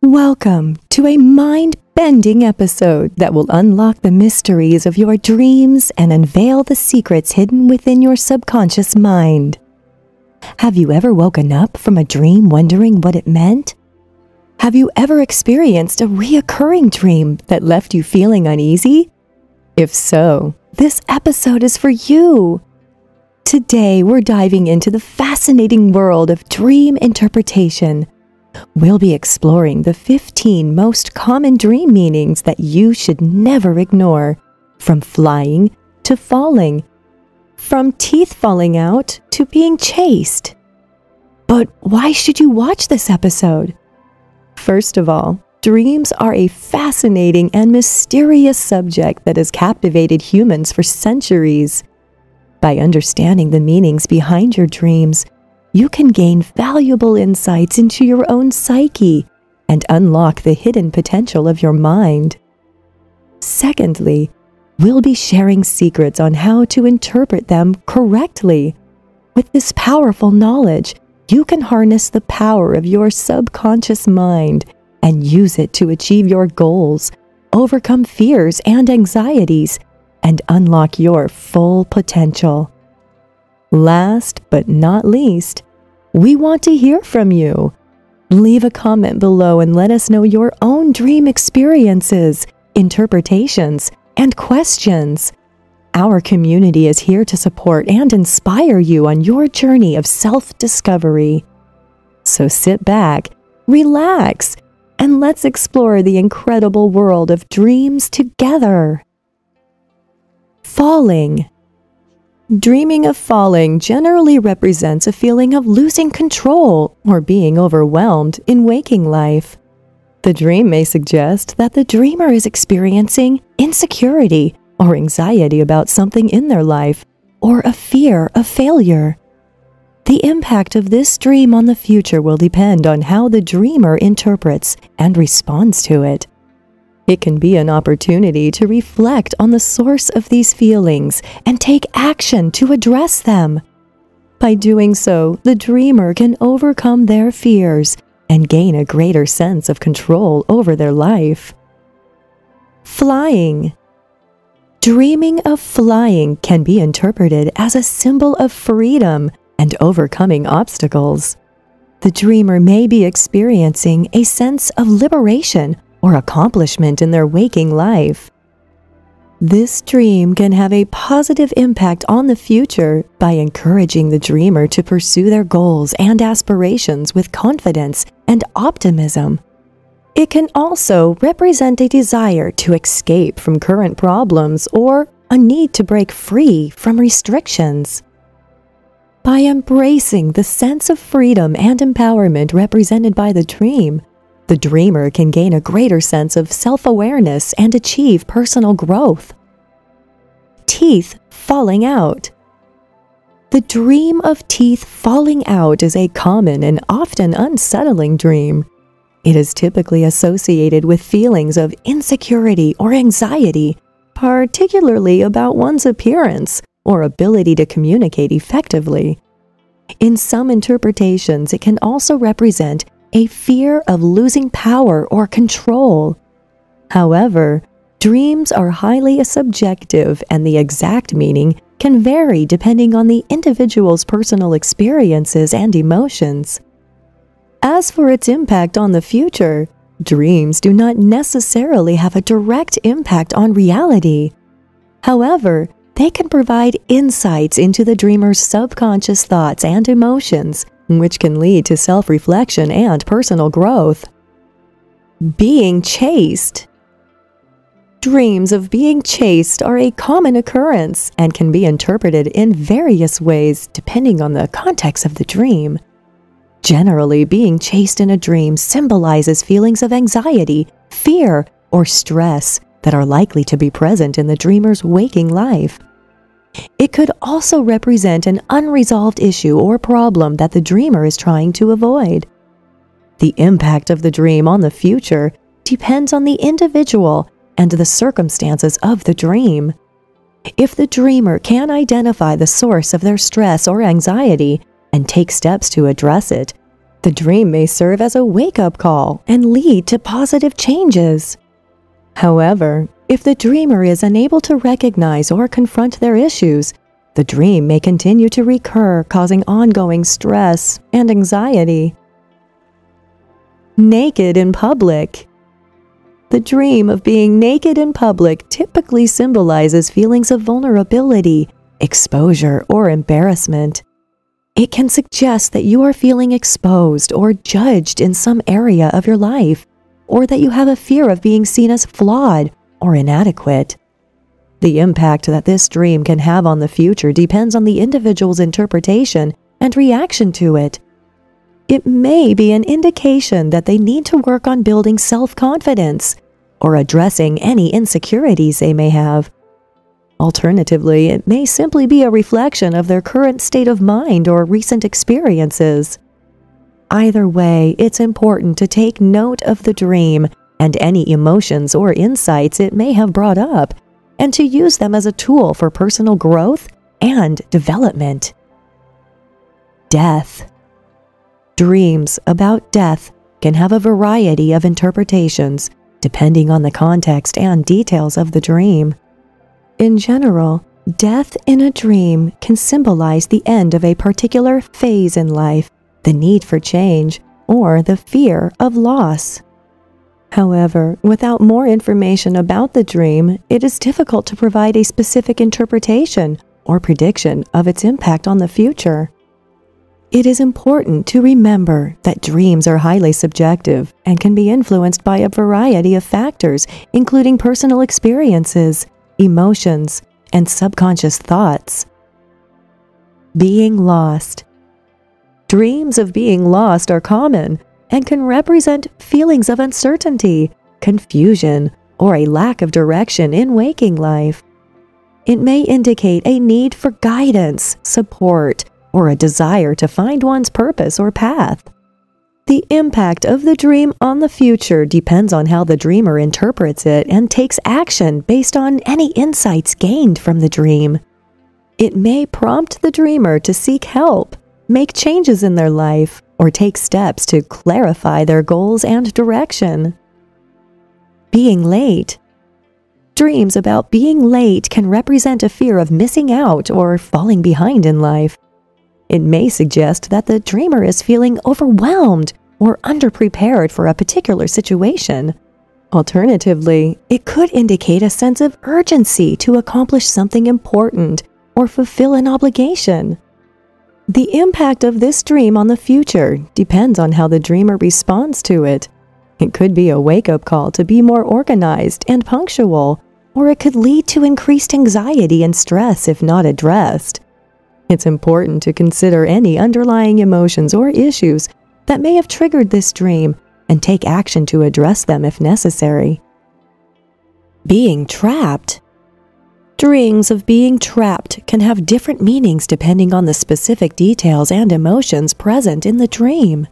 Welcome to a mind-bending episode that will unlock the mysteries of your dreams and unveil the secrets hidden within your subconscious mind. Have you ever woken up from a dream wondering what it meant? Have you ever experienced a reoccurring dream that left you feeling uneasy? If so, this episode is for you. Today, we're diving into the fascinating world of dream interpretation. We'll be exploring the 15 most common dream meanings that you should never ignore, from flying to falling, from teeth falling out to being chased. But why should you watch this episode? First of all, dreams are a fascinating and mysterious subject that has captivated humans for centuries. By understanding the meanings behind your dreams, you can gain valuable insights into your own psyche and unlock the hidden potential of your mind. Secondly, we'll be sharing secrets on how to interpret them correctly. With this powerful knowledge, you can harness the power of your subconscious mind and use it to achieve your goals, overcome fears and anxieties, and unlock your full potential. Last but not least, we want to hear from you. Leave a comment below and let us know your own dream experiences, interpretations, and questions. Our community is here to support and inspire you on your journey of self-discovery. So sit back, relax, and let's explore the incredible world of dreams together. Falling. Dreaming of falling generally represents a feeling of losing control or being overwhelmed in waking life. The dream may suggest that the dreamer is experiencing insecurity or anxiety about something in their life, or a fear of failure. The impact of this dream on the future will depend on how the dreamer interprets and responds to it. It can be an opportunity to reflect on the source of these feelings and take action to address them. By doing so, the dreamer can overcome their fears and gain a greater sense of control over their life. Flying. Dreaming of flying can be interpreted as a symbol of freedom and overcoming obstacles. The dreamer may be experiencing a sense of liberation or accomplishment in their waking life. This dream can have a positive impact on the future by encouraging the dreamer to pursue their goals and aspirations with confidence and optimism. It can also represent a desire to escape from current problems or a need to break free from restrictions. By embracing the sense of freedom and empowerment represented by the dreamer can gain a greater sense of self-awareness and achieve personal growth. Teeth falling out. The dream of teeth falling out is a common and often unsettling dream. It is typically associated with feelings of insecurity or anxiety, particularly about one's appearance or ability to communicate effectively. In some interpretations, it can also represent a fear of losing power or control. However, dreams are highly subjective and the exact meaning can vary depending on the individual's personal experiences and emotions. As for its impact on the future, dreams do not necessarily have a direct impact on reality. However, they can provide insights into the dreamer's subconscious thoughts and emotions, which can lead to self-reflection and personal growth. Being chased. Dreams of being chased are a common occurrence and can be interpreted in various ways depending on the context of the dream. Generally, being chased in a dream symbolizes feelings of anxiety, fear, or stress that are likely to be present in the dreamer's waking life. It could also represent an unresolved issue or problem that the dreamer is trying to avoid. The impact of the dream on the future depends on the individual and the circumstances of the dream. If the dreamer can identify the source of their stress or anxiety and take steps to address it, The dream may serve as a wake-up call and lead to positive changes. However, if the dreamer is unable to recognize or confront their issues, the dream may continue to recur, causing ongoing stress and anxiety. Naked in public. The dream of being naked in public typically symbolizes feelings of vulnerability, exposure, or embarrassment. It can suggest that you are feeling exposed or judged in some area of your life, or that you have a fear of being seen as flawed or inadequate. The impact that this dream can have on the future depends on the individual's interpretation and reaction to it. It may be an indication that they need to work on building self-confidence or addressing any insecurities they may have. Alternatively, it may simply be a reflection of their current state of mind or recent experiences. Either way, it's important to take note of the dream and any emotions or insights it may have brought up, and to use them as a tool for personal growth and development. Death. Dreams about death can have a variety of interpretations depending on the context and details of the dream. In general, death in a dream can symbolize the end of a particular phase in life, the need for change, or the fear of loss. However, without more information about the dream, it is difficult to provide a specific interpretation or prediction of its impact on the future. It is important to remember that dreams are highly subjective and can be influenced by a variety of factors, including personal experiences, emotions, and subconscious thoughts. Being lost. Dreams of being lost are common and can represent feelings of uncertainty, confusion, or a lack of direction in waking life. It may indicate a need for guidance, support, or a desire to find one's purpose or path. The impact of the dream on the future depends on how the dreamer interprets it and takes action based on any insights gained from the dream. It may prompt the dreamer to seek help, make changes in their life, or take steps to clarify their goals and direction. Being late. Dreams about being late can represent a fear of missing out or falling behind in life. It may suggest that the dreamer is feeling overwhelmed or underprepared for a particular situation. Alternatively, it could indicate a sense of urgency to accomplish something important or fulfill an obligation. The impact of this dream on the future depends on how the dreamer responds to it. It could be a wake-up call to be more organized and punctual, or it could lead to increased anxiety and stress if not addressed. It's important to consider any underlying emotions or issues that may have triggered this dream and take action to address them if necessary. Being trapped. Dreams of being trapped can have different meanings depending on the specific details and emotions present in the dream.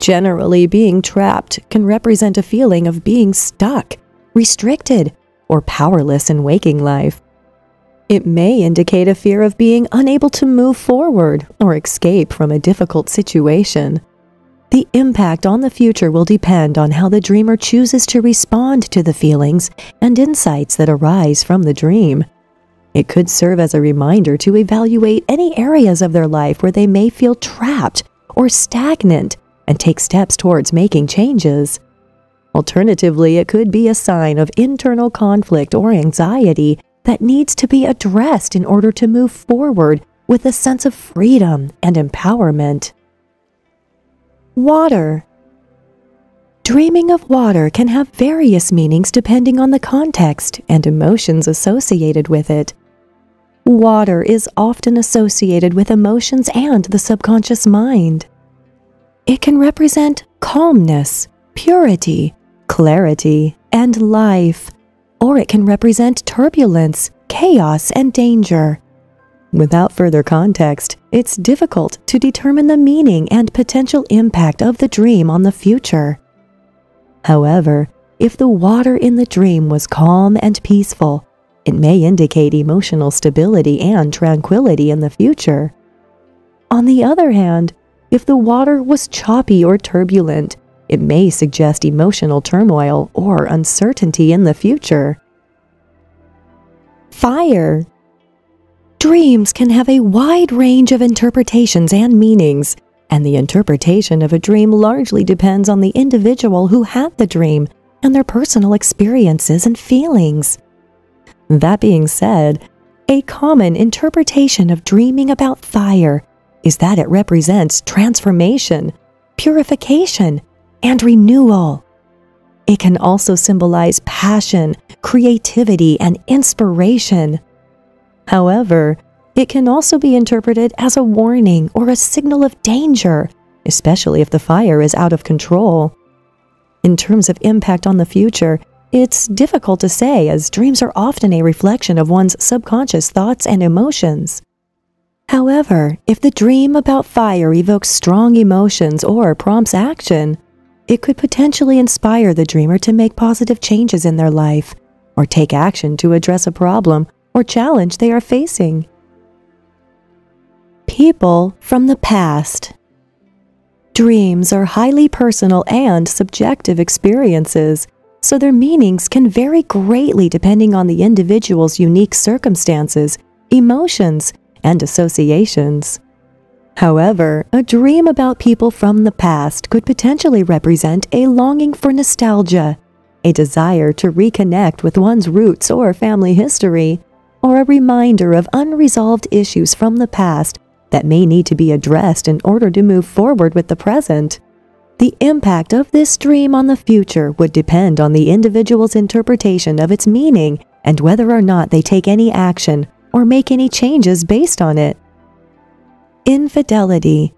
Generally, being trapped can represent a feeling of being stuck, restricted, or powerless in waking life. It may indicate a fear of being unable to move forward or escape from a difficult situation. The impact on the future will depend on how the dreamer chooses to respond to the feelings and insights that arise from the dream. It could serve as a reminder to evaluate any areas of their life where they may feel trapped or stagnant and take steps towards making changes. Alternatively, it could be a sign of internal conflict or anxiety that needs to be addressed in order to move forward with a sense of freedom and empowerment. Water. Dreaming of water can have various meanings depending on the context and emotions associated with it. Water is often associated with emotions and the subconscious mind. It can represent calmness, purity, clarity, and life, or it can represent turbulence, chaos, and danger. Without further context, it's difficult to determine the meaning and potential impact of the dream on the future. However, if the water in the dream was calm and peaceful, it may indicate emotional stability and tranquility in the future. On the other hand, If the water was choppy or turbulent, it may suggest emotional turmoil or uncertainty in the future. Fire. Dreams can have a wide range of interpretations and meanings, and the interpretation of a dream largely depends on the individual who had the dream and their personal experiences and feelings. That being said, a common interpretation of dreaming about fire is that it represents transformation, purification, and renewal. It can also symbolize passion, creativity, and inspiration. However, it can also be interpreted as a warning or a signal of danger, especially if the fire is out of control. In terms of impact on the future, it's difficult to say, as dreams are often a reflection of one's subconscious thoughts and emotions. However, if the dream about fire evokes strong emotions or prompts action, it could potentially inspire the dreamer to make positive changes in their life or take action to address a problem or challenge they are facing. People from the past. Dreams are highly personal and subjective experiences, so their meanings can vary greatly depending on the individual's unique circumstances, emotions, and associations. However, a dream about people from the past could potentially represent a longing for nostalgia, a desire to reconnect with one's roots or family history, or a reminder of unresolved issues from the past that may need to be addressed in order to move forward with the present. The impact of this dream on the future would depend on the individual's interpretation of its meaning and whether or not they take any action or make any changes based on it. Infidelity.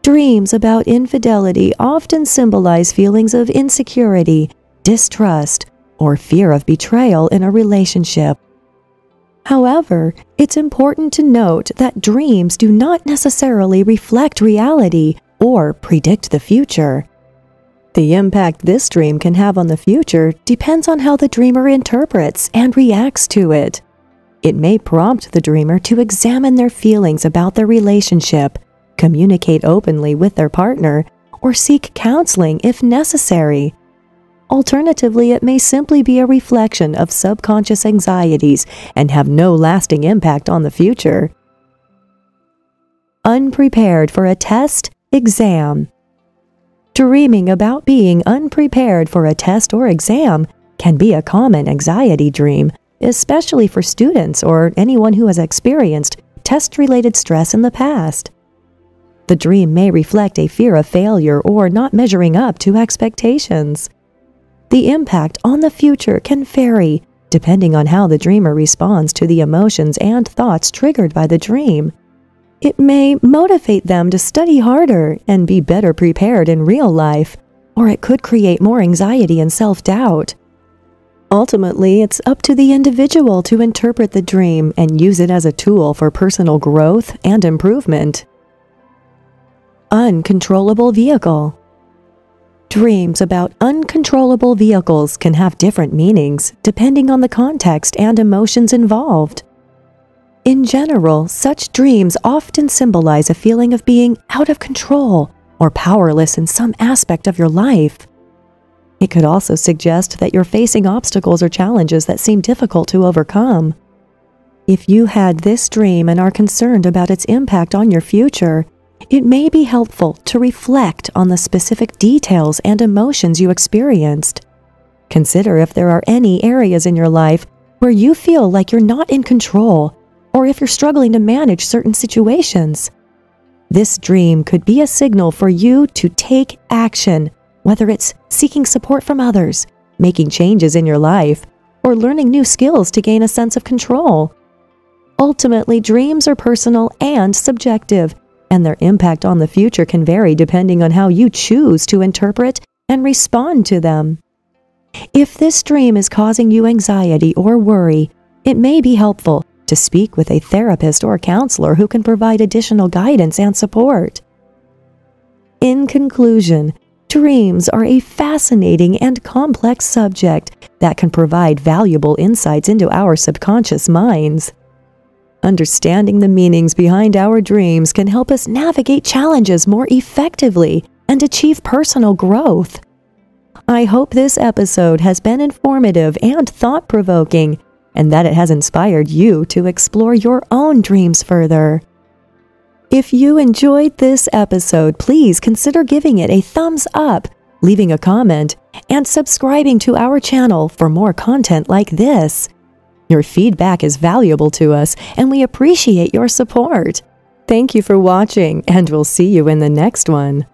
Dreams about infidelity often symbolize feelings of insecurity, distrust, or fear of betrayal in a relationship. However, it's important to note that dreams do not necessarily reflect reality or predict the future. The impact this dream can have on the future depends on how the dreamer interprets and reacts to it. It may prompt the dreamer to examine their feelings about their relationship, communicate openly with their partner, or seek counseling if necessary. Alternatively, it may simply be a reflection of subconscious anxieties and have no lasting impact on the future. Unprepared for a test, exam. Dreaming about being unprepared for a test or exam can be a common anxiety dream, especially for students or anyone who has experienced test-related stress in the past. The dream may reflect a fear of failure or not measuring up to expectations. The impact on the future can vary depending on how the dreamer responds to the emotions and thoughts triggered by the dream. It may motivate them to study harder and be better prepared in real life, or it could create more anxiety and self-doubt. Ultimately, it's up to the individual to interpret the dream and use it as a tool for personal growth and improvement. Uncontrollable vehicle. Dreams about uncontrollable vehicles can have different meanings depending on the context and emotions involved. In general, such dreams often symbolize a feeling of being out of control or powerless in some aspect of your life. It could also suggest that you're facing obstacles or challenges that seem difficult to overcome. If you had this dream and are concerned about its impact on your future, it may be helpful to reflect on the specific details and emotions you experienced. Consider if there are any areas in your life where you feel like you're not in control, or if you're struggling to manage certain situations. This dream could be a signal for you to take action, whether it's seeking support from others, making changes in your life, or learning new skills to gain a sense of control. Ultimately, dreams are personal and subjective, and their impact on the future can vary depending on how you choose to interpret and respond to them. If this dream is causing you anxiety or worry, it may be helpful to speak with a therapist or counselor who can provide additional guidance and support. In conclusion, dreams are a fascinating and complex subject that can provide valuable insights into our subconscious minds. Understanding the meanings behind our dreams can help us navigate challenges more effectively and achieve personal growth. I hope this episode has been informative and thought-provoking, and that it has inspired you to explore your own dreams further. If you enjoyed this episode, please consider giving it a thumbs up, leaving a comment, and subscribing to our channel for more content like this. Your feedback is valuable to us, and we appreciate your support. Thank you for watching, and we'll see you in the next one.